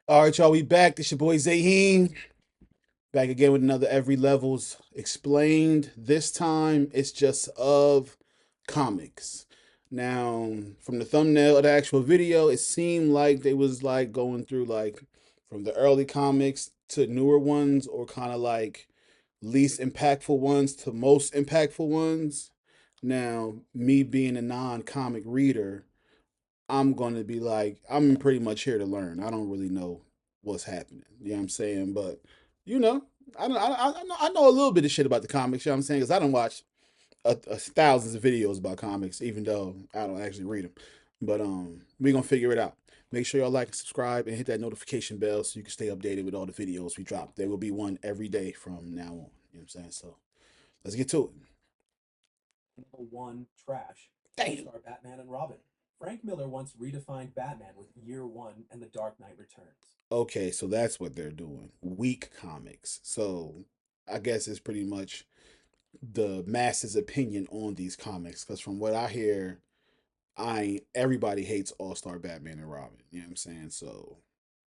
All right, y'all, we back. This your boy Zaheen. Back again with another Every Levels Explained. This time it's just of comics. Now, from the thumbnail of the actual video, it seemed like they was like going through like from the early comics to newer ones, or kind of like least impactful ones to most impactful ones. Now, me being a non-comic reader, I'm going to be like, I'm pretty much here to learn. I don't really know what's happening. You know what I'm saying? But, you know, I know a little bit of shit about the comics. You know what I'm saying? Because I don't watch thousands of videos about comics, even though I don't actually read them. But we're going to figure it out. Make sure y'all like and subscribe and hit that notification bell so you can stay updated with all the videos we drop. There will be one every day from now on. You know what I'm saying? So let's get to it. One trash. Damn. All-star Batman and Robin. Frank Miller once redefined Batman with Year One and The Dark Knight Returns. Okay, so that's what they're doing. Weak comics. So I guess it's pretty much the masses' opinion on these comics. Because from what I hear, I everybody hates All Star Batman and Robin. You know what I'm saying? So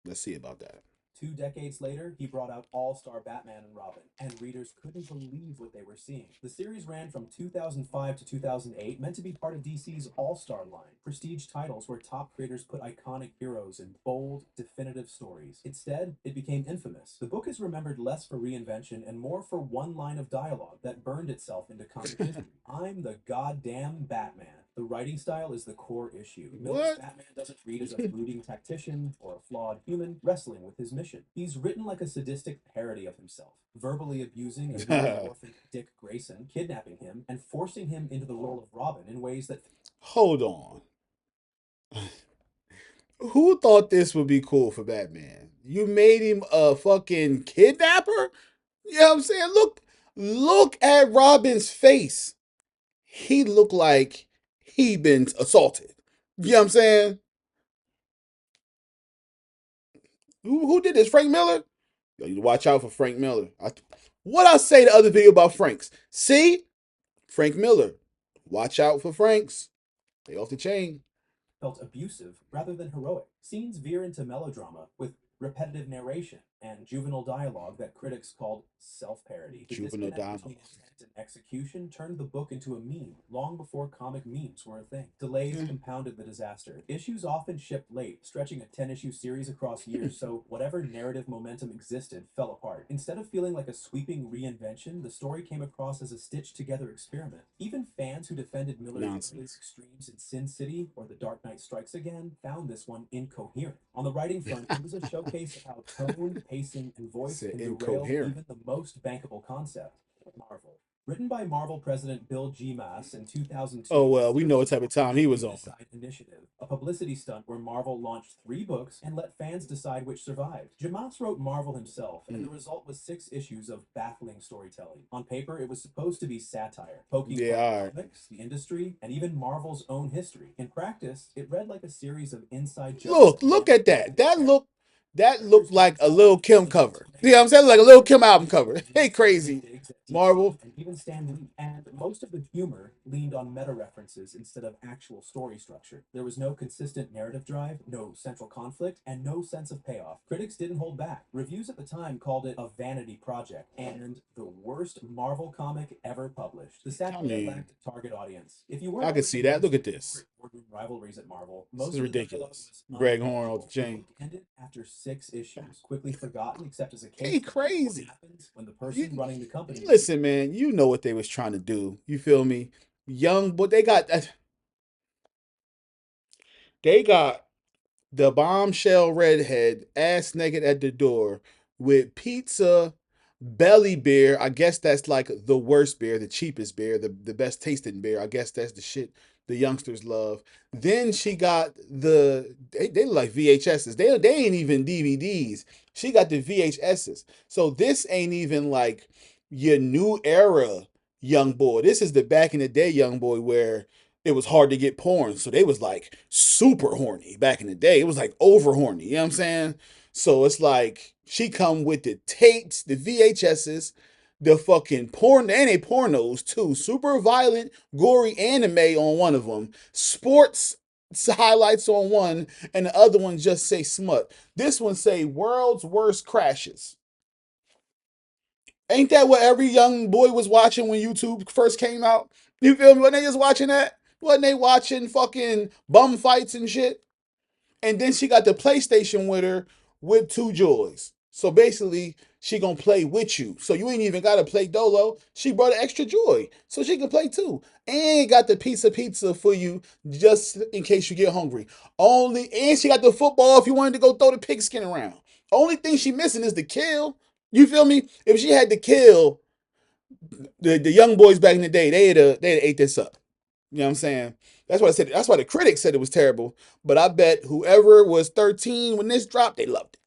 let's see about that. 2 decades later, he brought out All Star Batman and Robin, and readers couldn't believe what they were seeing. The series ran from 2005 to 2008, meant to be part of DC's All Star line, prestige titles where top creators put iconic heroes in bold, definitive stories. Instead, it became infamous. The book is remembered less for reinvention and more for one line of dialogue that burned itself into comic history. I'm the goddamn Batman. The writing style is the core issue. Miller's What? Batman doesn't read as a brooding tactician or a flawed human wrestling with his mission. He's written like a sadistic parody of himself, verbally abusing a newly orphaned Dick Grayson, kidnapping him, and forcing him into the role of Robin in ways that Hold on. Who thought this would be cool for Batman? You made him a fucking kidnapper? You know what I'm saying? Look at Robin's face. He looked like he been assaulted. You know what I'm saying? Who did this? Frank Miller? Yo, you watch out for Frank Miller. What I say the other video about Franks? See? Frank Miller. Watch out for Franks. They off the chain. felt abusive rather than heroic. Scenes veer into melodrama with repetitive narration and juvenile dialogue that critics called self-parody. The Juvenile disconnect Donald. between intent and execution turned the book into a meme long before comic memes were a thing. Delays compounded the disaster. Issues often shipped late, stretching a 10-issue series across years, so whatever narrative momentum existed fell apart. Instead of feeling like a sweeping reinvention, the story came across as a stitched-together experiment. Even fans who defended Miller's early Nonsense. extremes in Sin City or The Dark Knight Strikes Again found this one incoherent. On the writing front, it was a showcase of how tone, pacing, and voice Said can derail incoherent. even the most bankable concept. Marvel. Written by Marvel president Bill G. Mass in Oh 2002, the well, we know series what was type of time he was a on. side initiative, a publicity stunt where Marvel launched 3 books and let fans decide which survived. Jamas wrote Marvel himself, and the result was 6 issues of baffling storytelling. On paper, it was supposed to be satire, poking Yeah, fun all at right. comics, the industry, and even Marvel's own history. In practice, it read like a series of inside jokes Look jammed at together that. with character. That Characters looked who like a dissolve little Kim into cover. You know what I'm explanations, saying? Like a little Kim character album cover. Hey, resolutions, and crazy. digs at DC Marvel. and even Stan Lee. And most of the humor leaned on meta references instead of actual story structure. There was no consistent narrative drive, no central conflict, and no sense of payoff. Critics didn't hold back. Reviews at the time called it a vanity project and the worst Marvel comic ever published. The I satire mean, lacked a target audience. If you weren't I can already see that. Look invested at in this. corporate boardroom rivalries at Marvel, This most is of the dialogue ridiculous. was Greg Horn off the unintelligible. The chain. book ended after 6 issues, quickly forgotten except as a case Hey, study in what crazy. happens when the person You, running the company. listen, man. You know what they was trying to do. You feel me? Young, but they got the bombshell redhead ass naked at the door with pizza, belly beer. I guess that's like the worst beer, the cheapest beer, the best tasting beer. I guess that's the shit the youngsters love. Then she got they look like VHSs. They ain't even DVDs. She got the VHSs. So this ain't even like your new era young boy. This is the back in the day young boy where it was hard to get porn. So they was like super horny back in the day. It was like over horny. You know what I'm saying? So it's like she come with the tapes, the VHSs, the fucking porn, and they pornos too. Super violent, gory anime on one of them. Sports highlights on one, and the other one just say smut. This one say world's worst crashes. Ain't that what every young boy was watching when YouTube first came out? You feel me? When they just watching that? Wasn't they watching fucking bum fights and shit? And then she got the PlayStation with her with two joys. So basically, she gonna play with you. So you ain't even gotta play Dolo. She brought an extra joy, so she can play too. And got the pizza for you just in case you get hungry. Only and she got the football if you wanted to go throw the pigskin around. Only thing she missing is the kill. You feel me? If she had the kill, the young boys back in the day, they'd ate this up. You know what I'm saying? That's why I said. That's why the critics said it was terrible. But I bet whoever was 13 when this dropped, they loved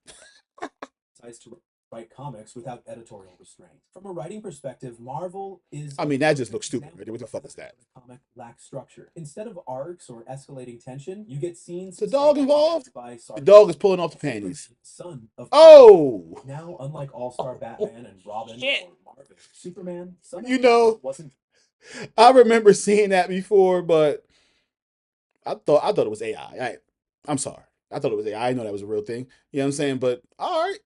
it. Decides to write comics without editorial restraint. From a writing perspective, Marvel is I a mean, that just perfect looks stupid. Right? example What the of fuck when is that? a comic lacks structure. Instead of arcs or escalating tension, you get scenes The dog involved? by The dog is sarcasm. pulling off the Superman, panties. son of Oh, now, unlike All-Star Batman and Robin shit. or Marvel, Superman, son You of Batman, know, wasn't I remember seeing that before, but I thought it was AI. I'm sorry. I thought it was AI. I know that was a real thing. You know what I'm saying? But all right.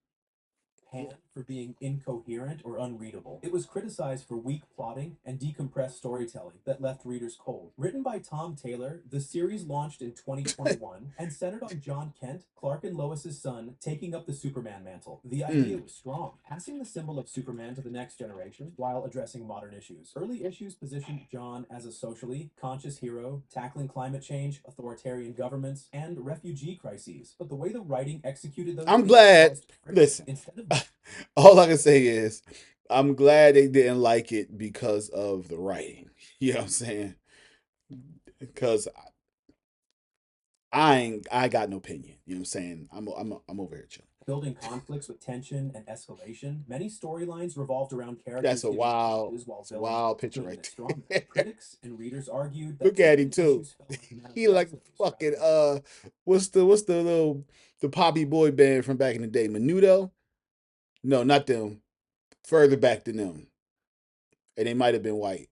panned for being incoherent or unreadable. It was criticized for weak plotting and decompressed storytelling that left readers cold. Written by Tom Taylor, the series launched in 2021 and centered on John Kent, Clark and Lois's son, taking up the Superman mantle. The idea was strong, passing the symbol of Superman to the next generation while addressing modern issues. Early issues positioned John as a socially conscious hero, tackling climate change, authoritarian governments, and refugee crises. But the way the writing executed those I'm themes glad. caused friction. Listen, Instead of all I can say is I'm glad they didn't like it because of the writing. You know what I'm saying? Because I got no opinion. You know what I'm saying? I'm over here chilling. building conflicts with tension and escalation, many storylines revolved around characters That's a giving wild, speeches while it's a villains wild picture couldn't right destroy them. there. Critics and readers argued that Look at him certain too. issues felt like He like manifestos rather fucking than what's the little the poppy boy band from back in the day? Menudo? No, not them. Further back than them, and they might have been white.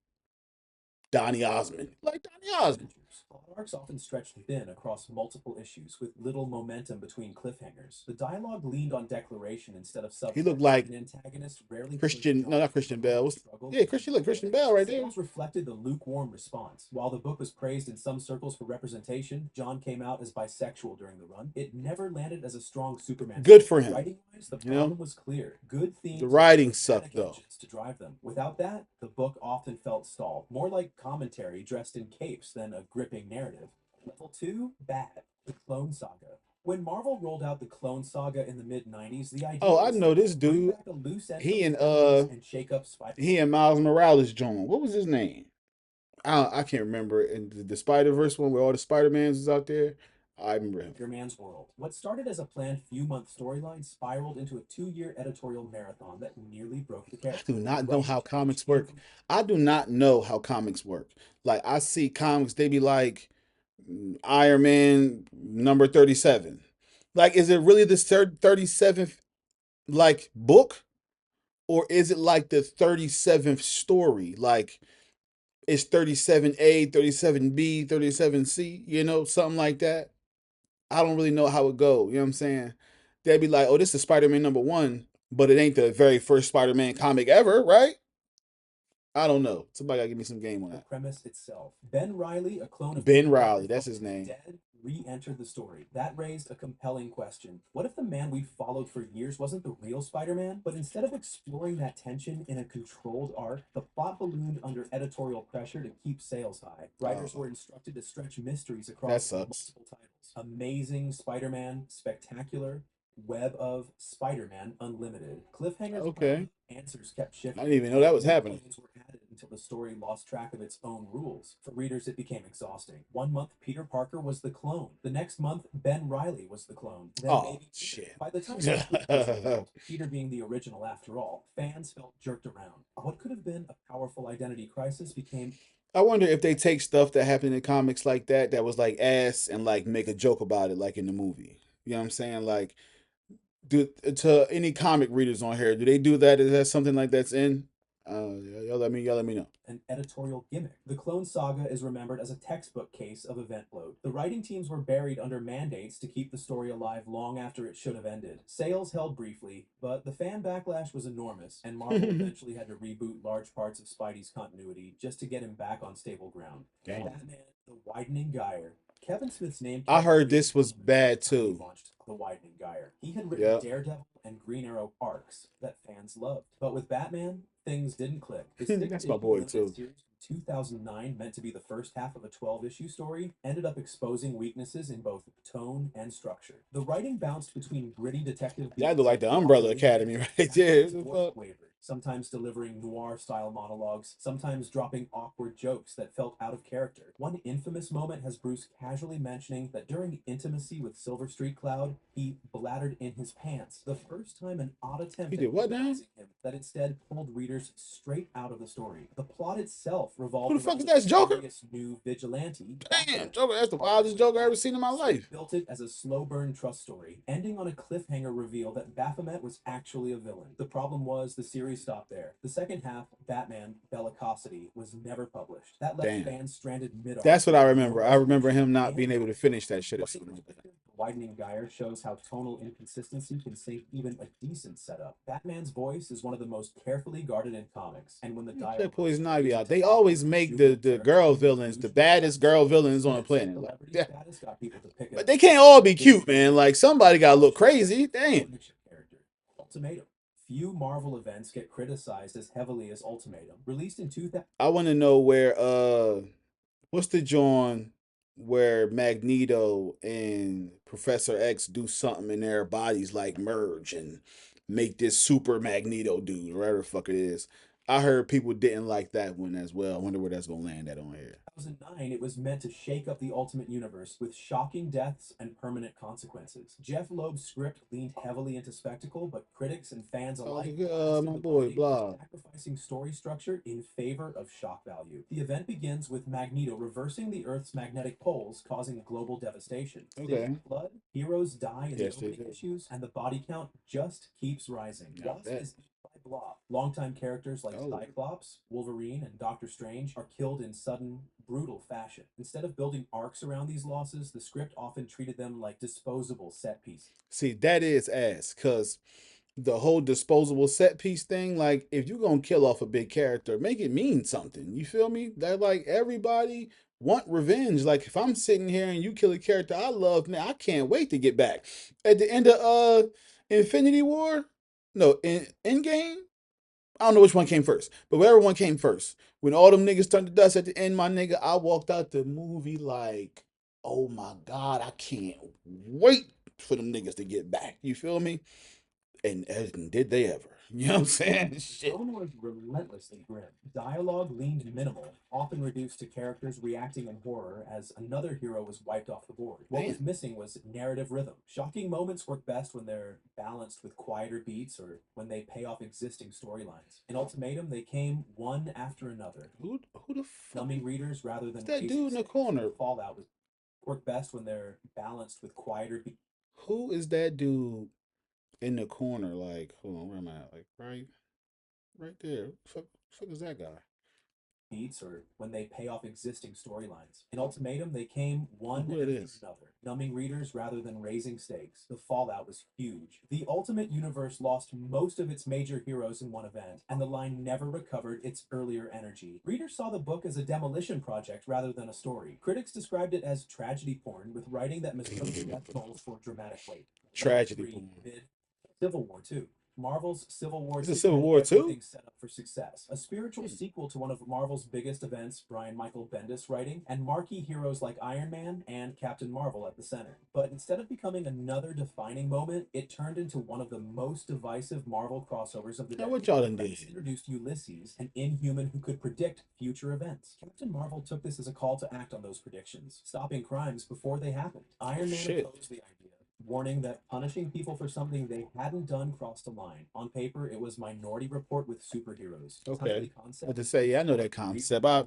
Donny Osmond, like Donny Osmond. adventures. Plot arcs often stretched thin across multiple issues with little momentum between cliffhangers. The dialogue leaned on declaration instead of He looked subtext, like and antagonists rarely pushed Christian. No, John not to Christian grow Bell. or What's, struggle yeah, to Christian. Look, become Christian villains. Bell right there. Sales reflected the lukewarm response. While the book was praised in some circles for representation, John came out as bisexual during the run. It never landed as a strong Superman Good story. for him. Writing-wise, the You know, problem was clear. Good the themes and writing dramatic sucked though. engines to drive them. Without that, the book often felt stalled, more like commentary dressed in capes than a gripping narrative. Level 2, bad. The Clone Saga. When Marvel rolled out the Clone Saga in the mid 90s, the Oh, idea I was know this simple: bring dude. back a loose end from He the and 70s and shake up Spider he and Miles Morales joined. What was his name? I can't remember. In the Spider Verse one where all the Spider Mans is out there, I remember him. Man's world. What started as a planned few month storyline spiraled into a 2 year editorial marathon that nearly broke the I character. do not know Writing how challenged comics either work. I do not know how comics work. Like I see comics, they be like Iron Man number 37. Like, is it really the 37th like book? Or is it like the 37th story? Like it's 37A, 37B, 37C, something like that. I don't really know how it go. You know what I'm saying? They'd be like, oh, this is Spider-Man number one, but it ain't the very first Spider-Man comic ever, right? I don't know. Somebody gotta give me some game on the that. premise itself. Ben Riley, a clone of Ben Peter Parker Riley, that's thought his name. dead, re-entered the story. That raised a compelling question. What if the man we'd followed for years wasn't the real Spider-Man? But instead of exploring that tension in a controlled arc, the plot ballooned under editorial pressure to keep sales high. Writers were instructed to stretch mysteries That across sucks. multiple titles. Amazing Spider-Man, Spectacular, Web of Spider-Man Unlimited. Cliffhangers Okay. answers kept I shifting. didn't even know that was More happening. clones were added until the story lost track of its own rules. For readers, it became exhausting. One month, Peter Parker was the clone. The next month, Ben Riley was the clone. Then Oh maybe Peter. shit. By the time most weeks was revealed, Peter being the original after all, fans felt jerked around. What could have been a powerful identity crisis became I wonder if they take stuff that happened in comics like that was like ass and like make a joke about it like in the movie. You know what I'm saying? Like do to any comic readers on here, do they do that? Is that something like that's in? Y'all let me know. An editorial gimmick. The Clone Saga is remembered as a textbook case of event load. The writing teams were buried under mandates to keep the story alive long after it should have ended. Sales held briefly, but the fan backlash was enormous, and Marvel eventually had to reboot large parts of Spidey's continuity just to get him back on stable ground. Damn. Batman, The Widening Gyre. Kevin Smith's name. I heard this was bad too. Launched The Widening Gyre. He had written Daredevil and Green Arrow arcs that fans loved, but with Batman, things didn't click. That's my boy too. 2009, meant to be the first half of a 12-issue story, ended up exposing weaknesses in both tone and structure. The writing bounced between gritty detective. That look like the Umbrella Academy right there. Sometimes delivering noir-style monologues, sometimes dropping awkward jokes that felt out of character. One infamous moment has Bruce casually mentioning that during intimacy with Silver Street Cloud, he bladdered in his pants. The first time an odd attempt he did what now? That instead pulled readers straight out of the story. The plot itself revolved. Who the fuck is that, Joker? New vigilante. Damn, Joker, that's the wildest Joker I've ever seen in my life. Built it as a slow burn trust story, ending on a cliffhanger reveal that Baphomet was actually a villain. The problem was the series stopped there. The second half, Batman Bellicosity, was never published. That left fans stranded mid-arc. That's what I remember. I remember him not being able to finish that shit. Widening Gyre shows how tonal inconsistency can sink even a decent setup. Batman's voice is one of the most carefully guarded in comics, and when the dialogue... Check Poison Ivy out. They always make the girl villains, the baddest girl villains on the planet. Like, yeah. But they can't all be cute, man. Like, somebody gotta look crazy. Damn. Ultimatum. Few Marvel events get criticized as heavily as Ultimatum. Released in 2000... I want to know where, what's the joint where Magneto and Professor X do something in their bodies, like merge and make this super Magneto dude, or whatever the fuck it is. I heard people didn't like that one as well. I wonder where that's gonna land at on here. 2009, it was meant to shake up the Ultimate Universe with shocking deaths and permanent consequences. Jeff Loeb's script leaned heavily into spectacle, but critics and fans alike my boy Blob sacrificing story structure in favor of shock value. The event begins with Magneto reversing the Earth's magnetic poles, causing global devastation. Okay. Blood, heroes die in the opening issues, and the body count just keeps rising. Blob. Longtime characters like Cyclops, Wolverine, and Doctor Strange are killed in sudden, brutal fashion. Instead of building arcs around these losses, the script often treated them like disposable set pieces. See, that is ass, because the whole disposable set piece thing, like, if you're gonna kill off a big character, make it mean something. You feel me? That, like, everybody want revenge. Like, if I'm sitting here and you kill a character I love, man, I can't wait to get back. At the end of Infinity War, no, in Endgame, I don't know which one came first, but whatever one came first, when all them niggas turned to dust at the end, my nigga, I walked out the movie like, oh my God, I can't wait for them niggas to get back. You feel me? And did they ever? You know what I'm saying? Shit. Tone was relentlessly grim. Dialogue leaned minimal, often reduced to characters reacting in horror as another hero was wiped off the board. What was missing was narrative rhythm. Shocking moments work best when they're balanced with quieter beats or when they pay off existing storylines. In Ultimatum, they came one after another. Who the fuck? Numbing readers rather than that dude in the corner. Fallout work best when they're balanced with quieter beats. Who is that dude in the corner? Like, hold on, where am I at? Like, right there. Fuck is that guy? Beats or when they pay off existing storylines. In Ultimatum, they came one after another, numbing readers rather than raising stakes. The fallout was huge. The Ultimate Universe lost most of its major heroes in one event, and the line never recovered its earlier energy. Readers saw the book as a demolition project rather than a story. Critics described it as tragedy porn, with writing that mistook death tolls for dramatic weight. Tragedy porn. Civil War 2. Marvel's Civil War. Is it Civil War 2? Set up for success. A spiritual sequel to one of Marvel's biggest events, Brian Michael Bendis writing, and marquee heroes like Iron Man and Captain Marvel at the center. But instead of becoming another defining moment, it turned into one of the most divisive Marvel crossovers of the decade. What y'all done did? Introduced Ulysses, an inhuman who could predict future events. Captain Marvel took this as a call to act on those predictions, stopping crimes before they happened. Iron Man opposed the idea, warning that punishing people for something they hadn't done crossed a line. On paper, it was Minority Report with superheroes. Okay. But to say, yeah, I know that concept. I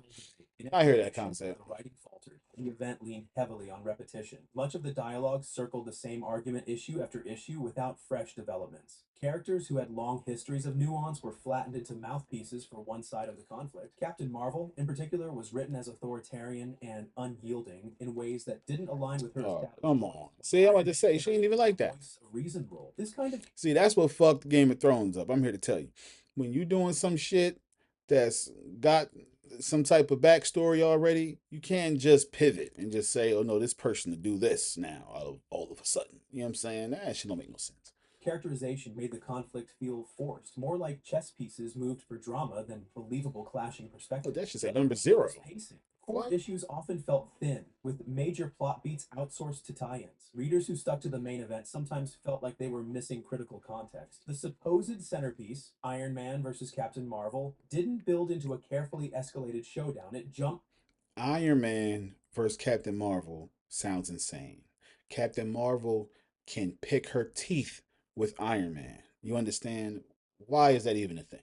hear that concept. The writing faltered. The event leaned heavily on repetition. Much of the dialogue circled the same argument issue after issue without fresh developments. Characters who had long histories of nuance were flattened into mouthpieces for one side of the conflict. Captain Marvel, in particular, was written as authoritarian and unyielding in ways that didn't align with her Oh, established come role, on. while See, I'm Iron about to Man say she ain't even like a that. voice of reason role. This kind of See, that's what fucked Game of Thrones up. I'm here to tell you. When you doing some shit that's got some type of backstory already, you can't just pivot and just say, oh no, this person to do this now all of a sudden. You know what I'm saying? That shit don't make no sense. characterization made the conflict feel forced, more like chess pieces moved for drama than believable clashing Oh, that perspectives. should say The other number issue zero. was pacing. Core What? issues often felt thin, with major plot beats outsourced to tie ins. Readers who stuck to the main event sometimes felt like they were missing critical context. The supposed centerpiece, Iron Man versus Captain Marvel, didn't build into a carefully escalated showdown. It jumped. Iron Man versus Captain Marvel sounds insane. Captain Marvel can pick her teeth with Iron Man. You understand? Why is that even a thing?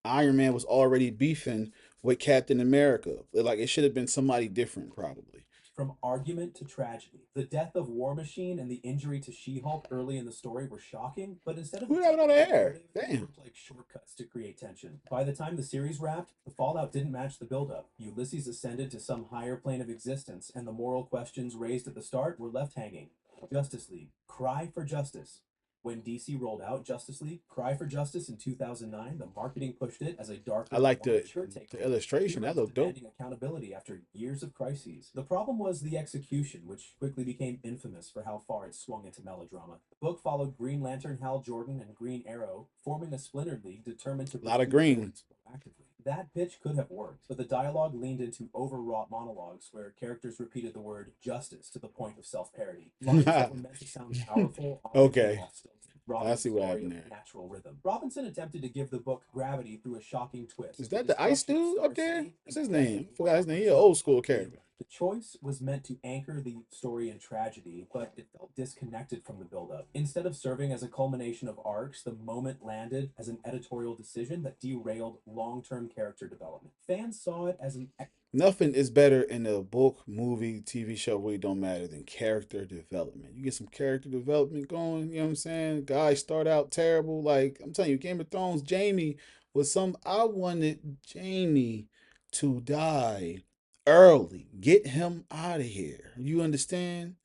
Iron Man was already beefing with Captain America. Like it should have been somebody different, probably. From argument to tragedy. The death of War Machine and the injury to She Hulk early in the story were shocking, but instead of Who having all deepening the the hair? narrative, they Damn. looked like shortcuts to create tension. By the time the series wrapped, the fallout didn't match the buildup. Ulysses ascended to some higher plane of existence, and the moral questions raised at the start were left hanging. Justice League, cry for justice. When DC rolled out Justice League, Cry for Justice in 2009, the marketing pushed it as a I darker, like more mature take the on Earth. illustration. That Heroes looked dope. demanding accountability after years of crises. The problem was the execution, which quickly became infamous for how far it swung into melodrama. The book followed Green Lantern Hal Jordan and Green Arrow, forming a splintered league determined to A lot of pursue green. villains proactively. That pitch could have worked, but the dialogue leaned into overwrought monologues where characters repeated the word justice to the point of self parody. Lines that were meant to sound powerful often came Okay, off stilted, I robbing the see what story happened of there. natural rhythm. Robinson attempted to give the book gravity through a shocking twist, Is the that the ice destruction of dude Star up there? City What's and his the death of name? I forgot his War name. He an became old school character. unbelievable. The choice was meant to anchor the story in tragedy, but it felt disconnected from the buildup. Instead of serving as a culmination of arcs, the moment landed as an editorial decision that derailed long term character development. Fans saw it as an Nothing is better in a book, movie, TV show, really don't matter than character development. You get some character development going, you know what I'm saying? Guys start out terrible. Like, I'm telling you, Game of Thrones, Jamie was I wanted Jamie to die early. Get him out of here. You understand?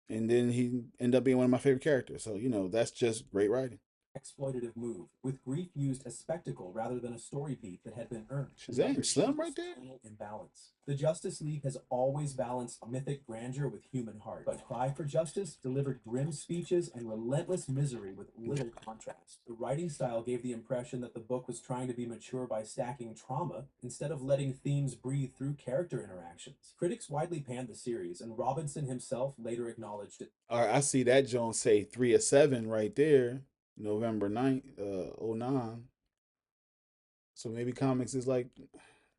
And then he ended up being one of my favorite characters. So, that's just great writing. exploitative move, with grief used as spectacle rather than a story beat that had been earned. Another Shazam, issue Slim right was there? tonal imbalance. The Justice League has always balanced mythic grandeur with human heart, but Cry for Justice delivered grim speeches and relentless misery with little contrast. The writing style gave the impression that the book was trying to be mature by stacking trauma instead of letting themes breathe through character interactions. Critics widely panned the series, and Robinson himself later acknowledged it. All right, I see that Jones say 3 of 7 right there. November 9th, '09. So maybe comics is like,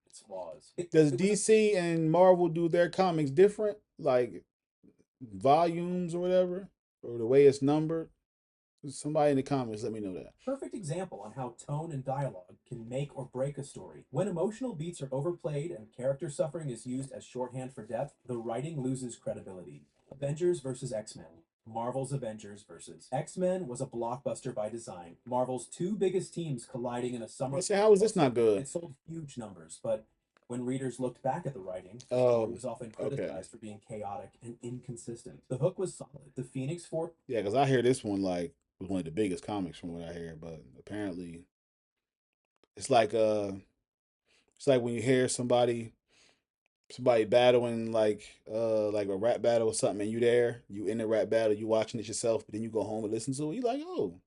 Its flaws. does It was a DC and Marvel do their comics different? Like volumes or whatever? Or the way it's numbered? Somebody in the comments, let me know that. perfect example on how tone and dialogue can make or break a story. When emotional beats are overplayed and character suffering is used as shorthand for depth, the writing loses credibility. Avengers versus X-Men. Marvel's Avengers versus X-Men was a blockbuster by design. Marvel's two biggest teams colliding in a I summer say, how is this not blockbuster. good? It sold huge numbers, but when readers looked back at the writing, the story Oh, was often okay. criticized for being chaotic and inconsistent. The hook was solid. The Phoenix Force Yeah, because I hear this one like was one of the biggest comics from what I hear, but apparently it's like when you hear somebody battling like a rap battle or something, and you in the rap battle, you watching it yourself, but then you go home and listen to it, you like, oh,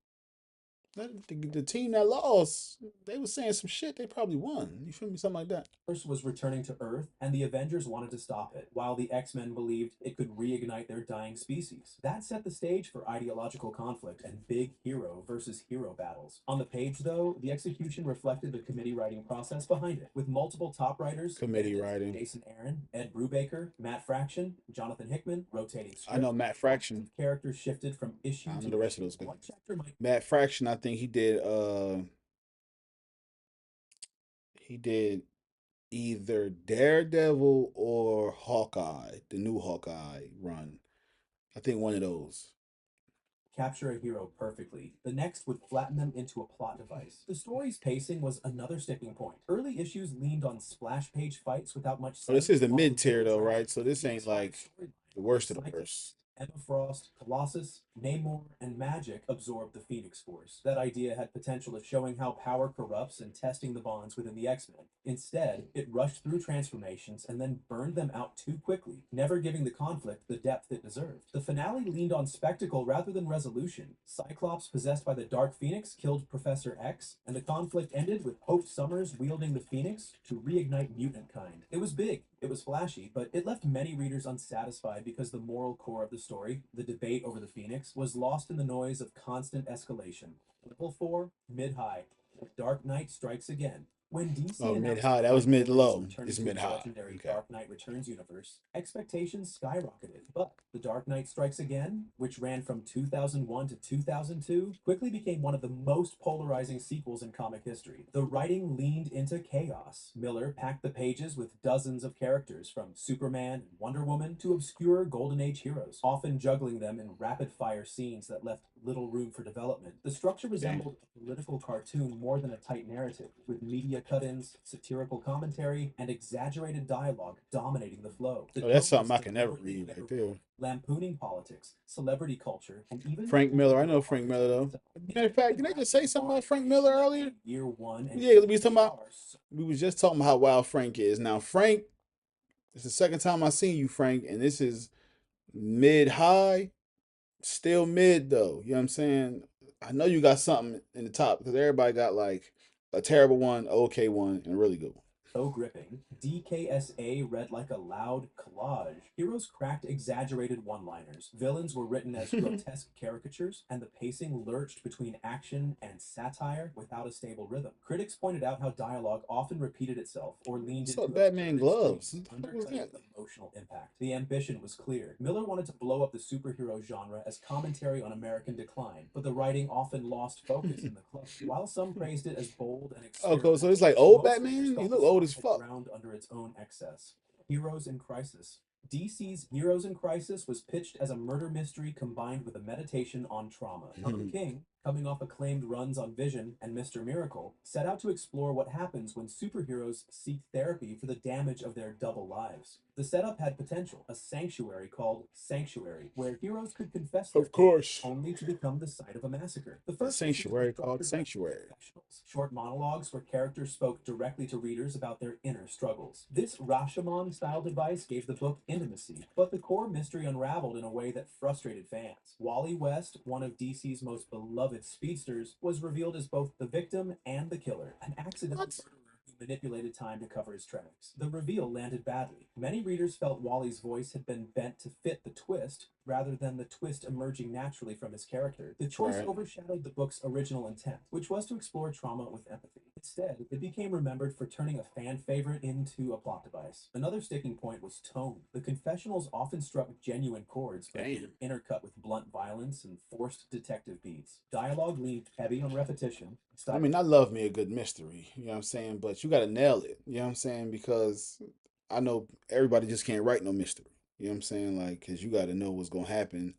the team that lost, they was saying some shit, they probably won. You feel me? Something like that. was returning to Earth, and the Avengers wanted to stop it, while the X-Men believed it could reignite their dying species. That set the stage for ideological conflict and big hero versus hero battles. On the page, though, the execution reflected the committee writing process behind it, with multiple top writers, Committee Bendis, writing. Jason Aaron, Ed Brubaker, Matt Fraction, Jonathan Hickman, rotating I know scripts. Matt Lots Fraction. of characters shifted from I issue don't know to the rest of issue. those guys. One chapter might Matt Fraction, I think he did either Daredevil or Hawkeye, the new Hawkeye run. I think one of those. Capture a hero perfectly. The next would flatten them into a plot device. The story's pacing was another sticking point. Early issues leaned on splash page fights without much Oh, this sense, is the while the mid tier middle though, dragged. right? So this The ain't inspired like storyline the where worst of the worst. Cyclops, Emma Frost, Colossus, Namor, and Magic absorbed the Phoenix Force. That idea had potential of showing how power corrupts and testing the bonds within the X-Men. Instead, it rushed through transformations and then burned them out too quickly, never giving the conflict the depth it deserved. The finale leaned on spectacle rather than resolution. Cyclops, possessed by the Dark Phoenix, killed Professor X, and the conflict ended with Hope Summers wielding the Phoenix to reignite mutant kind. It was big, it was flashy, but it left many readers unsatisfied because the moral core of the story, the debate over the Phoenix, was lost in the noise of constant escalation. Level 4, mid-high. Dark Knight Strikes Again. When DC Oh, mid announced high. That was Frank mid Miller was low. returning It's to mid his high. legendary Okay. Dark Knight Returns universe, expectations skyrocketed. But The Dark Knight Strikes Again, which ran from 2001 to 2002, quickly became one of the most polarizing sequels in comic history. The writing leaned into chaos. Miller packed the pages with dozens of characters, from Superman and Wonder Woman to obscure Golden Age heroes, often juggling them in rapid-fire scenes that left little room for development. The structure Damn. resembled a political cartoon more than a tight narrative, with media cut-ins, satirical commentary, and exaggerated dialogue dominating the flow. The Oh, that's tone was something I can never deliberately read right there. hyperbolic, lampooning politics, celebrity culture, and even Frank Miller. I know Frank Miller hypocrisy though. itself. Matter of fact, did I just say something about Frank Miller earlier? Year one and Yeah, we was talking they about. are so We was just talking about how wild Frank is. Now, Frank, it's the second time I seen you, Frank, and this is mid high, still mid though. You know what I'm saying? I know you got something in the top because everybody got like a terrible one, okay one, and a really good one. so gripping. DKSA read like a loud collage. Heroes cracked exaggerated one liners. Villains were written as grotesque caricatures, and the pacing lurched between action and satire without a stable rhythm. Critics pointed out how dialogue often repeated itself or leaned What's up, into Batman absurd gloves? extremes, What the fuck was undercutting that? emotional impact. The ambition was clear. Miller wanted to blow up the superhero genre as commentary on American decline, but the writing often lost focus in the club. While some praised it as bold and Oh, cool. So it's experimental, like old most readers Batman. He thought the look old story as had fuck. drowned under its own excess. Heroes in Crisis. DC's Heroes in Crisis was pitched as a murder mystery combined with a meditation on trauma. Tom King, coming off acclaimed runs on Vision and Mr. Miracle, set out to explore what happens when superheroes seek therapy for the damage of their double lives. The setup had potential, a sanctuary called Sanctuary, where heroes could confess their Of pain course. only to become the site of a massacre. The A first issues were sanctuary called structured like Sanctuary. confessionals, short monologues where characters spoke directly to readers about their inner struggles. This Rashomon style device gave the book intimacy, but the core mystery unraveled in a way that frustrated fans. Wally West, one of DC's most beloved speedsters, was revealed as both the victim and the killer, an accidental What? murderer who manipulated time to cover his tracks. The reveal landed badly. Many readers felt Wally's voice had been bent to fit the twist, rather than the twist emerging naturally from his character. The choice Right. overshadowed the book's original intent, which was to explore trauma with empathy. Instead, it became remembered for turning a fan favorite into a plot device. Another sticking point was tone. The confessionals often struck genuine chords, but they were Damn. intercut with blunt violence and forced detective beats. Dialogue leaned heavy on repetition. I mean, I love me a good mystery, you know what I'm saying? But you got to nail it, you know what I'm saying? Because I know everybody just can't write no mystery, you know what I'm saying? Like, because you got to know what's going to happen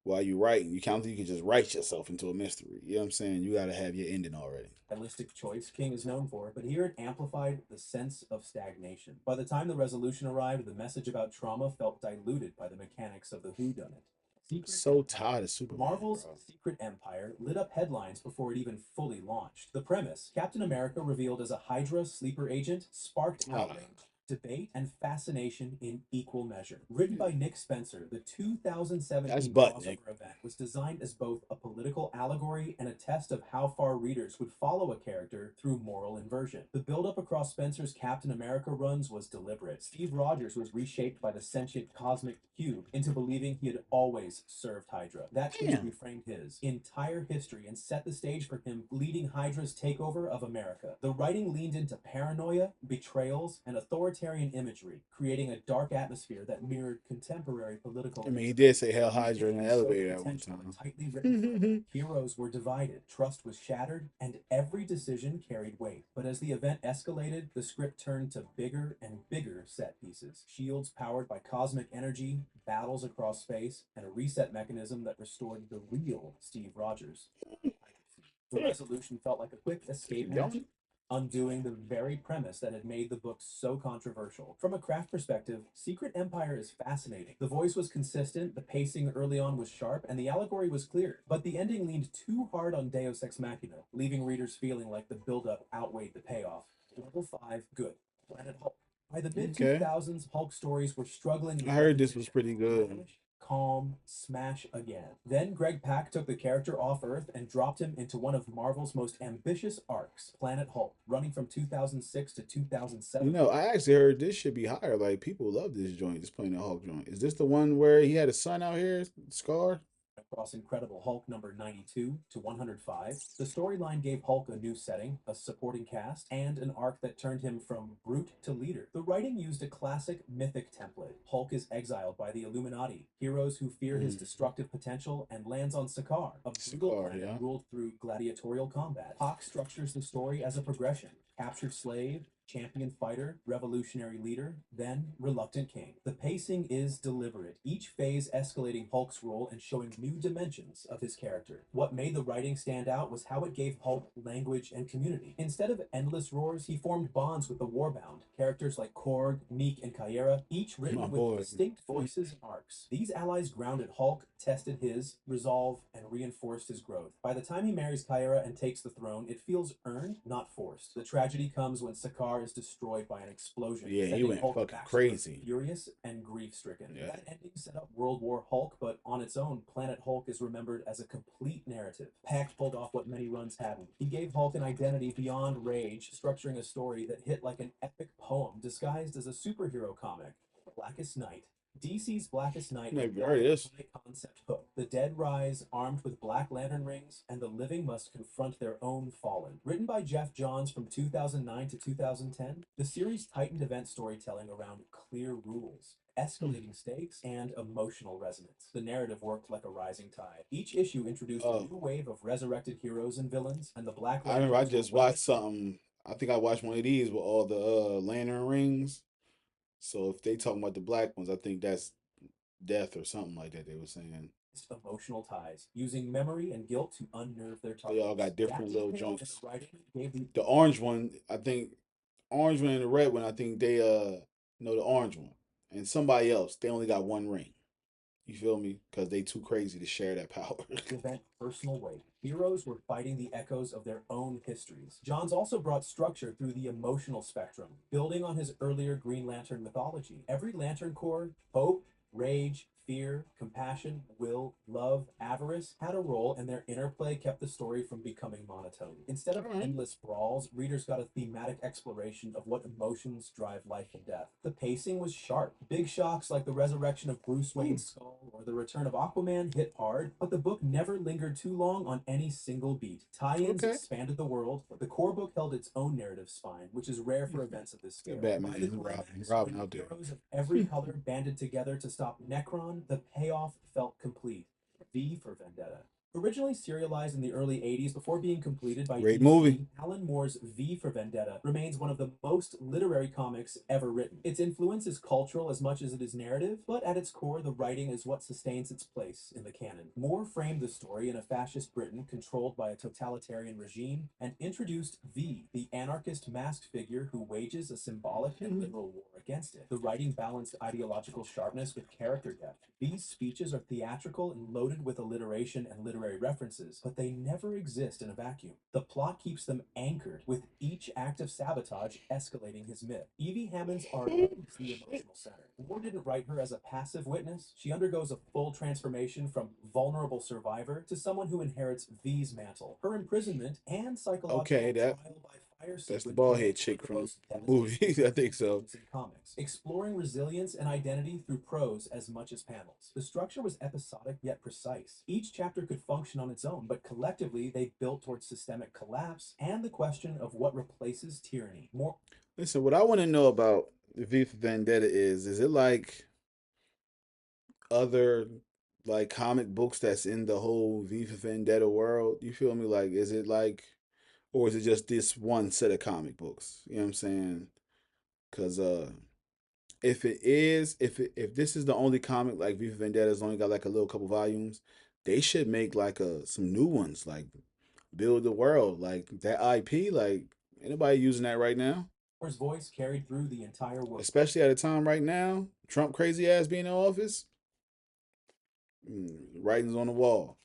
while you writing. You can't, you can just write yourself into a mystery, you know what I'm saying? You got to have your ending already. Stylistic choice King is known for, but here it amplified the sense of stagnation. By the time the resolution arrived, the message about trauma felt diluted by the mechanics of the whodunit. Secret So Empire. tired of Superman, Marvel's bro. Secret Empire lit up headlines before it even fully launched. The premise, Captain America revealed as a Hydra sleeper agent, sparked Ah, outrage, debate, and fascination in equal measure. Written by Nick Spencer, the that's 2017 Buttnick. crossover event was designed as both a political allegory and a test of how far readers would follow a character through moral inversion. The buildup across Spencer's Captain America runs was deliberate. Steve Rogers was reshaped by the sentient cosmic cube into believing he had always served Hydra. That change Damn. reframed his entire history and set the stage for him leading Hydra's takeover of America. The writing leaned into paranoia, betrayals, and authoritarian totalitarian imagery, creating a dark atmosphere that mirrored contemporary political. I mean, he did say Hell Every Hydra in the issue showed elevator at one potential and time. tightly written. Heroes were divided, trust was shattered, and every decision carried weight. But as the event escalated, the script turned to bigger and bigger set pieces. Shields powered by cosmic energy, battles across space, and a reset mechanism that restored the real Steve Rogers. The resolution felt like a quick escape Keep match, going. undoing the very premise that had made the book so controversial. From a craft perspective, Secret Empire is fascinating. The voice was consistent, the pacing early on was sharp, and the allegory was clear. But the ending leaned too hard on Deus Ex Machina, leaving readers feeling like the buildup outweighed the payoff. Level 5, good. Planet Hulk. By the mid Okay. 2000s, Hulk stories were struggling with I heard this was pretty good. repetition. Calm, smash again. Then Greg Pak took the character off Earth and dropped him into one of Marvel's most ambitious arcs, Planet Hulk, running from 2006 to 2007. You know, I actually heard this should be higher. Like, people love this joint, this Planet Hulk joint. Is this the one where he had a son out here, Scar? Across Incredible Hulk number 92 to 105, the storyline gave Hulk a new setting, a supporting cast, and an arc that turned him from brute to leader. The writing used a classic mythic template. Hulk is exiled by the Illuminati, heroes who fear his destructive potential, and lands on Sakaar, a brutal Sakaar, planet yeah. ruled through gladiatorial combat. Hawk structures the story as a progression. Captured slave, champion fighter, revolutionary leader, then reluctant king. The pacing is deliberate, each phase escalating Hulk's role and showing new dimensions of his character. What made the writing stand out was how it gave Hulk language and community. Instead of endless roars, he formed bonds with the Warbound, characters like Korg, Meek, and Kyera, each My written with boy. distinct voices and arcs. These allies grounded Hulk, tested his resolve, and reinforced his growth. By the time he marries Kyera and takes the throne, it feels earned, not forced. The tragedy comes when Sakaar is destroyed by an explosion. Yeah, he sending went Hulk fucking back to Earth, crazy. furious and grief-stricken. Yeah. That ending set up World War Hulk, but on its own, Planet Hulk is remembered as a complete narrative. Pak pulled off what many runs hadn't. He gave Hulk an identity beyond rage, structuring a story that hit like an epic poem disguised as a superhero comic. Blackest Night. DC's Blackest Night Never employed heard of a this. high-concept hook. The dead rise, armed with Black Lantern rings, and the living must confront their own fallen. Written by Jeff Johns from 2009 to 2010, the series tightened event storytelling around clear rules, escalating stakes, and emotional resonance. The narrative worked like a rising tide. Each issue introduced a new wave of resurrected heroes and villains, and the Black I remember I Lanterns were just watched something. I think I watched one of these with all the lantern rings. So if they talking about the black ones, I think that's death or something like that they were saying. emotional ties, using memory and guilt to unnerve their They targets. all got different That little detail in the joints. writing gave The orange one, I think, orange one and the red one, I think they know the orange one. And somebody else, they only got one ring. You feel me? Because they too crazy to share that power. the event personal weight. Heroes were fighting the echoes of their own histories. Johns also brought structure through the emotional spectrum, building on his earlier Green Lantern mythology. Every Lantern Corps, hope, rage, fear, compassion, will, love, avarice had a role, and their interplay kept the story from becoming monotone. Instead of Alright. endless brawls, readers got a thematic exploration of what emotions drive life and death. The pacing was sharp. Big shocks like the resurrection of Bruce Wayne's skull or the return of Aquaman hit hard, but the book never lingered too long on any single beat. Tie-ins Okay. expanded the world, but the core book held its own narrative spine, which is rare for events of this scale. Batman By the and climax, Robin when out there. heroes of every color banded together to stop Necron, the payoff felt complete. V for Vendetta. Originally serialized in the early 80s before being completed by Great DC, movie. Alan Moore's V for Vendetta remains one of the most literary comics ever written. Its influence is cultural as much as it is narrative, but at its core, the writing is what sustains its place in the canon. Moore framed the story in a fascist Britain controlled by a totalitarian regime and introduced V, the anarchist masked figure who wages a symbolic and literal war against it. The writing balanced ideological sharpness with character depth. These speeches are theatrical and loaded with alliteration and literary references, but they never exist in a vacuum. The plot keeps them anchored, with each act of sabotage escalating his myth. Evie Hammond's arc is the emotional center. Moore didn't write her as a passive witness. She undergoes a full transformation from vulnerable survivor to someone who inherits V's mantle. Her imprisonment and psychological Okay, that trial by entire That's the sequence bald was head one chick of the from most the movie. devastating I think so. scenes in comics, exploring resilience and identity through prose as much as panels. The structure was episodic yet precise. Each chapter could function on its own, but collectively they built towards systemic collapse and the question of what replaces tyranny. More Listen, what I want to know about V for Vendetta is it like other like comic books that's in the whole V for Vendetta world? You feel me? Like, is it like, or is it just this one set of comic books? You know what I'm saying? Because if it is, if this is the only comic like V for Vendetta's only got like a little couple volumes, they should make like some new ones, like build the world, like that IP. Like anybody using that right now, Moore's voice carried through the entire work. especially at a time right now, Trump crazy ass being in office, writings on the wall.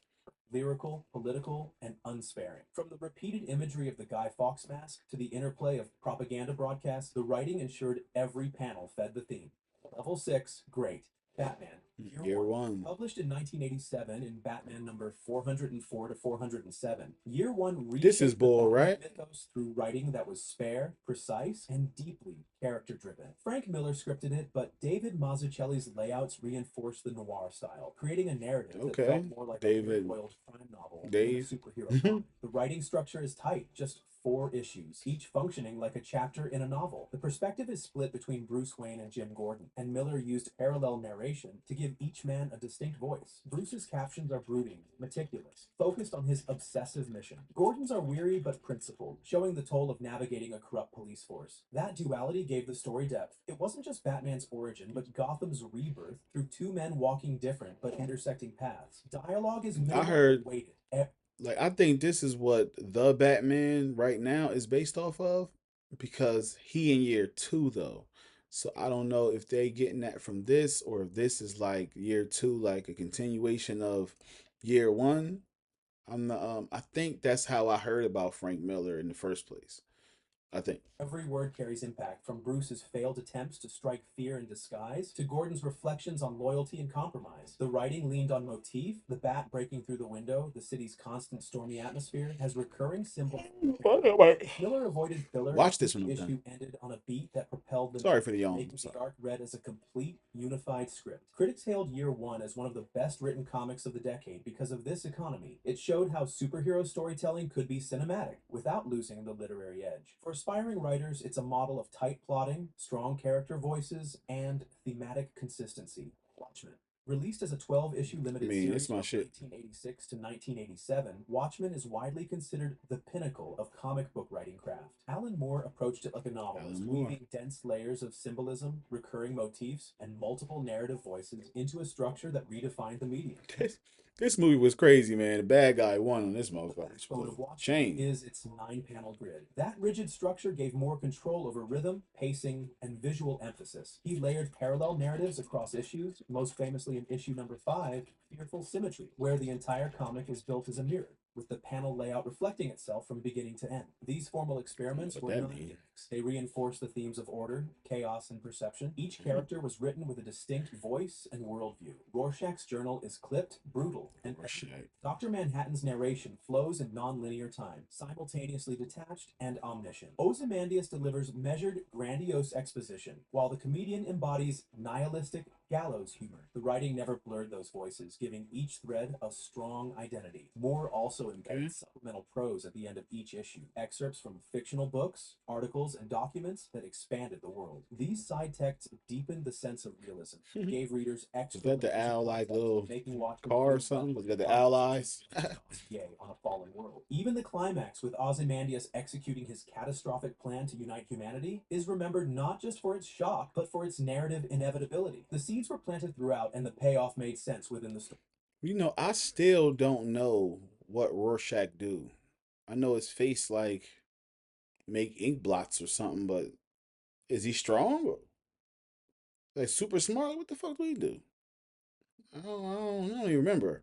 Lyrical, political, and unsparing. From the repeated imagery of the Guy Fawkes mask to the interplay of propaganda broadcasts, the writing ensured every panel fed the theme. Level 6, great. Batman, Year Year 1. one. Published in 1987 in Batman number 404 to 407, Year 1 This is reshaped the bull, Batman right? mythos through writing that was spare, precise, and deeply character driven. Frank Miller scripted it, but David Mazzucchelli's layouts reinforced the noir style, creating a narrative that Okay, felt more like a David, hard-boiled crime novel than a Dave. superhero comic. The writing structure is tight, just 4 issues, each functioning like a chapter in a novel. The perspective is split between Bruce Wayne and Jim Gordon, and Miller used parallel narration to give each man a distinct voice. Bruce's captions are brooding, meticulous, focused on his obsessive mission. Gordon's are weary but principled, showing the toll of navigating a corrupt police force. That duality gave the story depth. It wasn't just Batman's origin, but Gotham's rebirth through 2 men walking different but intersecting paths. Dialogue is I minimal but heard weighted. like I think this is what the Batman right now is based off of because he in year two though. So I don't know if they getting that from this or if this is like year two, like a continuation of year one. I think that's how I heard about Frank Miller in the first place. I think. Every word carries impact, from Bruce's failed attempts to strike fear in disguise to Gordon's reflections on loyalty and compromise. The writing leaned on motif, the bat breaking through the window, the city's constant stormy atmosphere, has recurring symbols. Miller avoided filler, Watch and this when the I'm done. issue ended on a beat that propelled the Sorry narrative, for the yawn. making I'm the sorry. arc read as a complete, unified script. Critics hailed Year One as one of the best written comics of the decade because of this economy. It showed how superhero storytelling could be cinematic without losing the literary edge. For aspiring writers, it's a model of tight plotting, strong character voices, and thematic consistency. Watchmen. Released as a 12-issue I limited mean, series it's my from shit. 1986 to 1987, Watchmen is widely considered the pinnacle of comic book writing craft. Alan Moore approached it like a novelist, Alan Moore. weaving dense layers of symbolism, recurring motifs, and multiple narrative voices into a structure that redefined the medium. This movie was crazy, man. The bad guy won on this motherfucker. Backbone of Watchmen Shane. is its 9-panel grid. That rigid structure gave Moore control over rhythm, pacing, and visual emphasis. He layered parallel narratives across issues, most famously in issue number 5, Fearful Symmetry, where the entire comic is built as a mirror, with the panel layout reflecting itself from beginning to end. These formal experiments What were that not mean? gimmicks. They reinforced the themes of order, chaos, and perception. Each character was written with a distinct voice and worldview. Rorschach's journal is clipped, brutal, and Rorschach. Dr. Manhattan's narration flows in non-linear time, simultaneously detached and omniscient. Ozymandias delivers measured, grandiose exposition, while the comedian embodies nihilistic gallows humor. The writing never blurred those voices, giving each thread a strong identity. Moore also embedded Okay. supplemental prose at the end of each issue, excerpts from fictional books, articles, and documents that expanded the world. These side texts deepened the sense of realism, gave readers extra Is that the layers of owl like context, little making Watchmen car or feel something? relevant Was that the regardless owl of eyes? Yay on a fallen world. Even the climax, with Ozymandias executing his catastrophic plan to unite humanity, is remembered not just for its shock, but for its narrative inevitability. The seeds were planted throughout, and the payoff made sense within the story. You know, I still don't know what Rorschach do. I know his face like make ink blots or something, but is he strong? Like super smart? What the fuck do he do? I don't even remember.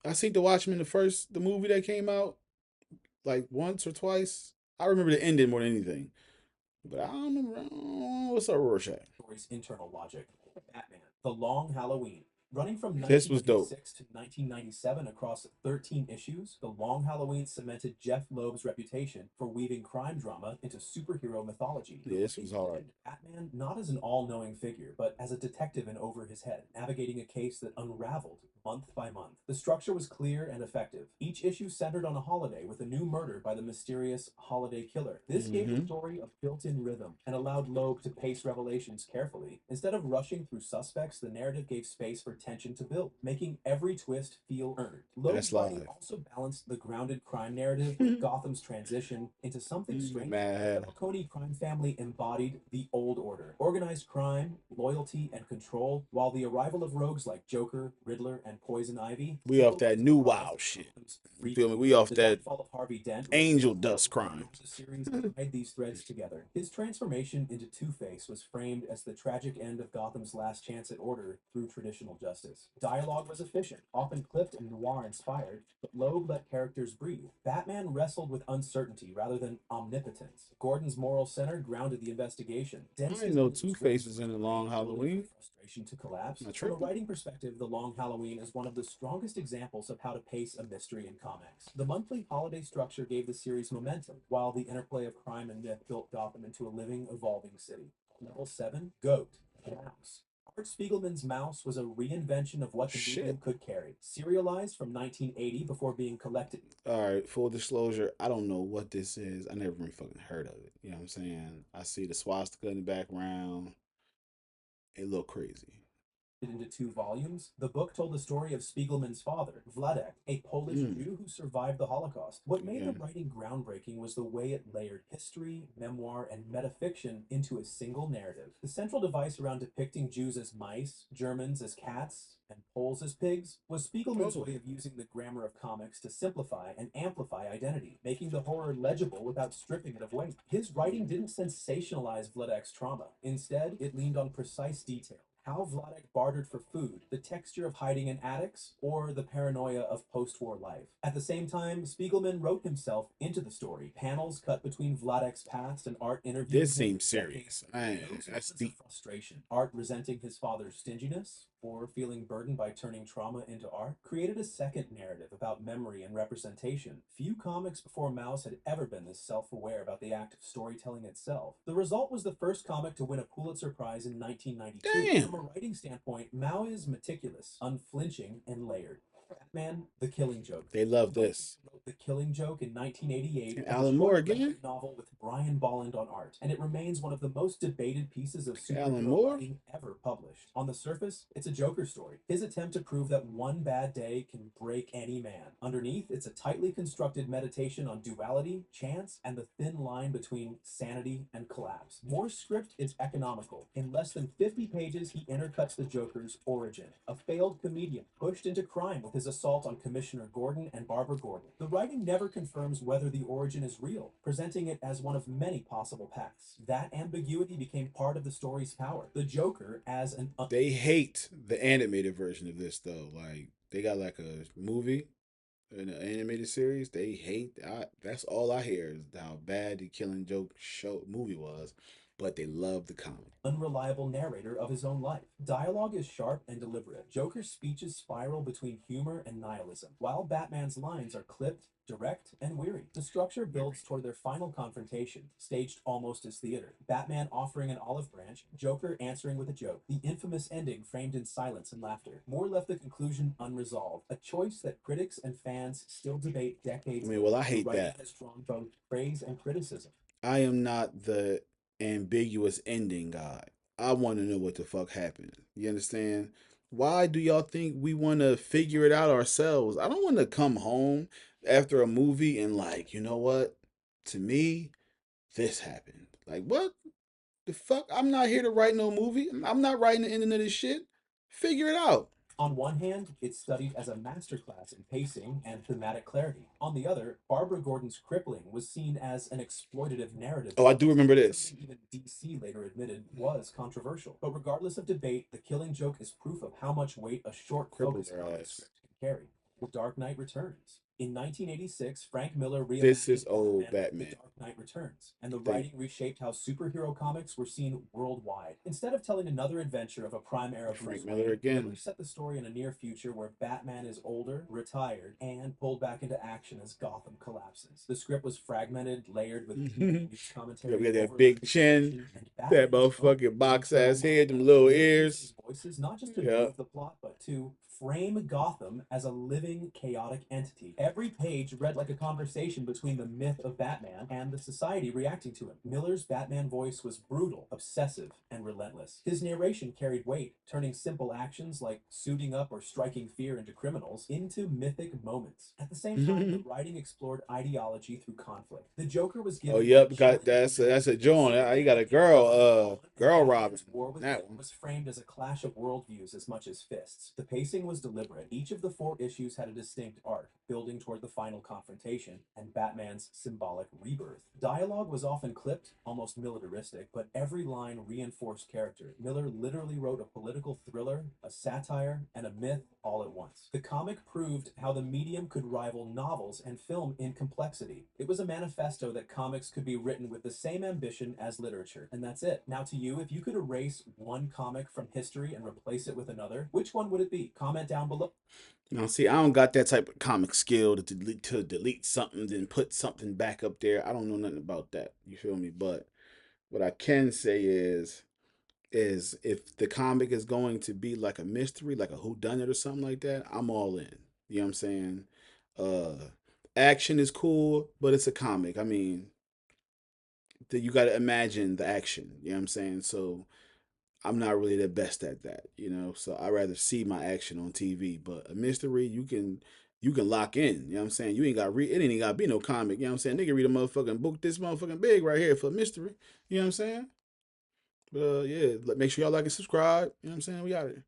I seen The Watchmen, the movie that came out like once or twice. I remember the ending more than anything, but I don't know what's up, Rorschach. Story's internal logic. Batman, The Long Halloween. Running from This was dope. 1996 to 1997 across 13 issues, The Long Halloween cemented Jeff Loeb's reputation for weaving crime drama into superhero mythology. Yeah, this was hard. Batman not as an all-knowing figure, but as a detective in over his head, navigating a case that unraveled month by month. The structure was clear and effective. Each issue centered on a holiday with a new murder by the mysterious holiday killer. This gave the story a built-in rhythm and allowed Loeb to pace revelations carefully. Instead of rushing through suspects, the narrative gave space for tension to build, making every twist feel earned. Loeb's writing also balanced the grounded crime narrative with Gotham's transition into something strange. The Falcone crime family embodied the old order, organized crime, loyalty, and control, while the arrival of rogues like Joker, Riddler, and Poison Ivy. We off that new wild shit. You feel me? We off that Harvey Dent, angel dust crime. The series tied these threads together. His transformation into Two-Face was framed as the tragic end of Gotham's last chance at order through traditional justice. Dialogue was efficient, often clipped and noir-inspired, but Loeb let characters breathe. Batman wrestled with uncertainty rather than omnipotence. Gordon's moral center grounded the investigation. I didn't know Two-Face was in The Long Halloween. To collapse. From a writing perspective, The Long Halloween is one of the strongest examples of how to pace a mystery in comics. The monthly holiday structure gave the series momentum, while the interplay of crime and myth built Gotham into a living, evolving city. Level 7, Goat, Mouse. Art Spiegelman's Mouse was a reinvention of what the medium could carry. Serialized from 1980 before being collected. Alright, full disclosure, I don't know what this is. I never even fucking heard of it. You know what I'm saying? I see the swastika in the background. It looked crazy. Into 2 volumes. The book told the story of Spiegelman's father, Vladek, a Polish Jew who survived the Holocaust. What made the writing groundbreaking was the way it layered history, memoir, and metafiction into a single narrative. The central device around depicting Jews as mice, Germans as cats, and Poles as pigs was Spiegelman's way of using the grammar of comics to simplify and amplify identity, making the horror legible without stripping it of weight. His writing didn't sensationalize Vladek's trauma. Instead, it leaned on precise detail. How Vladek bartered for food, the texture of hiding in attics, or the paranoia of post-war life. At the same time, Spiegelman wrote himself into the story. Panels cut between Vladek's past and Art interviews. This seems serious. That's deep. Frustration. Art resenting his father's stinginess, or feeling burdened by turning trauma into art, created a second narrative about memory and representation. Few comics before Mouse had ever been this self-aware about the act of storytelling itself. The result was the first comic to win a Pulitzer Prize in 1992. Damn. From a writing standpoint, Mao is meticulous, unflinching, and layered. Batman, The Killing Joke. They love this. The Killing Joke in 1988. And Alan Moore again. Novel with Brian Bolland on art, and it remains one of the most debated pieces of Alan superhero Moore writing ever published. On the surface, it's a Joker story. His attempt to prove that one bad day can break any man. Underneath, it's a tightly constructed meditation on duality, chance, and the thin line between sanity and collapse. Moore's script is economical. In less than 50 pages, he intercuts the Joker's origin. A failed comedian pushed into crime with his assault on Commissioner Gordon and Barbara Gordon. The writing never confirms whether the origin is real, presenting it as one of many possible paths. That ambiguity became part of the story's power. The Joker as an... They hate the animated version of this, though. Like, they got like a movie, an animated series. They hate... that's all I hear is how bad the Killing Joke movie was. But they love the comic. Unreliable narrator of his own life. Dialogue is sharp and deliberate. Joker's speeches spiral between humor and nihilism, while Batman's lines are clipped, direct, and weary. The structure builds toward their final confrontation, staged almost as theater. Batman offering an olive branch, Joker answering with a joke. The infamous ending framed in silence and laughter. Moore left the conclusion unresolved, a choice that critics and fans still debate decades later. Well, I hate that. Has drawn both praise and criticism. I am not the ambiguous ending guy. I want to know what the fuck happened. You understand? Why do y'all think we want to figure it out ourselves? I don't want to come home after a movie and like, you know what? To me, this happened. Like, what the fuck? I'm not here to write no movie. I'm not writing the ending of this shit. Figure it out. On one hand, it's studied as a masterclass in pacing and thematic clarity. On the other, Barbara Gordon's Crippling was seen as an exploitative narrative. Oh, I do remember this. Even DC later admitted was controversial. But regardless of debate, The Killing Joke is proof of how much weight a short focus script can carry. The Dark Knight Returns. In 1986, Frank Miller This is reimagined old Batman The Batman. Dark Knight Returns, and the Thank writing reshaped how superhero comics were seen worldwide. Instead of telling another adventure of a prime era Frank Bruce Miller Wayne, Miller again. set the story in a near future where Batman is older, retired, and pulled back into action as Gotham collapses. The script was fragmented, layered with TV news Yeah, we commentary, got that big overlapping chin, narration, and that Batman's own motherfucking box ass internal head, them monologue. little Miller used ears. these voices not just to Yeah. move the plot, but to frame Gotham as a living, chaotic entity. Every page read like a conversation between the myth of Batman and the society reacting to him. Miller's Batman voice was brutal, obsessive, and relentless. His narration carried weight, turning simple actions like suiting up or striking fear into criminals into mythic moments. At the same time, the writing explored ideology through conflict. The Joker was Oh, given yep, a got chilling that's a introduction. joint. You got a girl Robin. Batman's war with That Riddler one. was framed as a clash of worldviews as much as fists. The pacing was deliberate. Each of the 4 issues had a distinct arc, building toward the final confrontation and Batman's symbolic rebirth. Dialogue was often clipped, almost militaristic, but every line reinforced character. Miller literally wrote a political thriller, a satire, and a myth all at once. The comic proved how the medium could rival novels and film in complexity. It was a manifesto that comics could be written with the same ambition as literature. And that's it. Now to you, if you could erase one comic from history and replace it with another, which one would it be? Comment down below. Now, see, I don't got that type of comic skill to delete something, then put something back up there. I don't know nothing about that. You feel me? But what I can say is if the comic is going to be like a mystery, like a whodunit or something like that, I'm all in. You know what I'm saying? Uh, action is cool, but it's a comic. I mean, you got to imagine the action. You know what I'm saying? So I'm not really the best at that, you know. So I rather see my action on TV. But a mystery, you can lock in. You know what I'm saying? You ain't got it ain't got to be no comic. You know what I'm saying? They can read a motherfucking book this motherfucking big right here for a mystery. You know what I'm saying? But yeah, make sure y'all like and subscribe. You know what I'm saying? We got it.